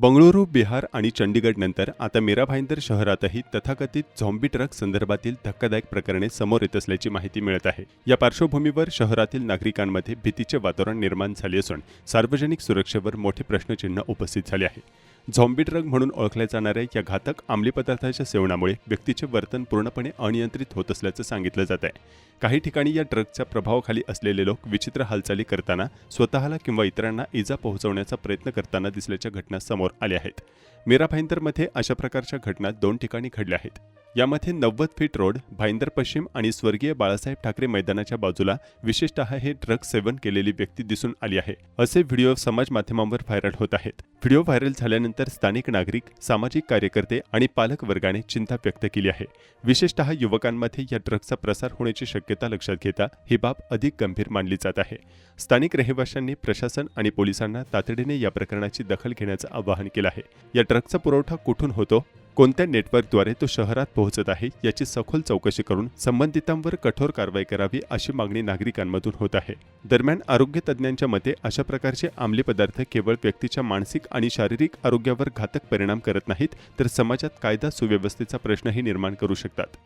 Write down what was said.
बंगळुरू, बिहार आणि चंडीगडनंतर आता मीरा भाईंदर शहरातही तथाकथित झॉम्बी ट्रक संदर्भातील धक्कादायक प्रकरणे समोर येत असल्याची माहिती मिळत आहे। या पार्श्वभूमीवर शहरातील नागरिकांमध्ये भीतीचे वातावरण निर्माण झाले असून सार्वजनिक सुरक्षेवर मोठे प्रश्नचिन्ह उपस्थित झाले आहे। झॉम्बी ड्रग म्हणून ओळखल्या जाणाऱ्या या घातक अंमली पदार्थाच्या सेवनामुळे व्यक्तीचे वर्तन पूर्णपणे अनियंत्रित होत असल्याचं सांगितलं जात आहे। काही ठिकाणी या ड्रगच्या प्रभावाखाली असलेले लोक विचित्र हालचाली करताना स्वतःला किंवा इतरांना इजा पोहोचवण्याचा प्रयत्न करताना दिसल्याच्या घटना समोर आल्या आहेत। मीरा भाईंदरमध्ये अशा प्रकारच्या घटना 2 ठिकाणी घडल्या आहेत। यामध्ये 90 फीट रोड, भाईंदर पश्चिम आणि स्वर्गीय बाळासाहेब ठाकरे मैदानाच्या बाजूला विशेषतः हे ड्रग सेवन केलेली व्यक्ती दिसून आली आहे। असे व्हिडिओ समाज माध्यमांवर व्हायरल होत आहेत। व्हिडिओ व्हायरल झाल्यानंतर स्थानिक नागरिक, सामाजिक कार्यकर्ते आणि पालक वर्गाने चिंता व्यक्त केली आहे। विशेषतः युवकांमध्ये या ड्रगचा प्रसार होण्याची शक्यता लक्षात घेता ही बाब अधिक गंभीर मानली जात आहे। स्थानिक रहिवाशांनी प्रशासन आणि पोलिसांना तातडीने या प्रकरणाची दखल घेण्याचं आवाहन केलं आहे। या ड्रगचा पुरवठा कुठून होतो, कोणत्या नेटवर्कद्वारे तो शहरात पोहोचत आहे याची सखोल चौकशी करून संबंधितांवर कठोर कारवाई करावी अशी मागणी नागरिकांमधून होत आहे। दरम्यान आरोग्य तज्ज्ञांच्या मते अशा प्रकारचे अंमली पदार्थ केवळ व्यक्तीच्या मानसिक आणि शारीरिक आरोग्यावर घातक परिणाम करत नाहीत, तर समाजात कायदा सुव्यवस्थेचा प्रश्नही निर्माण करू शकतात।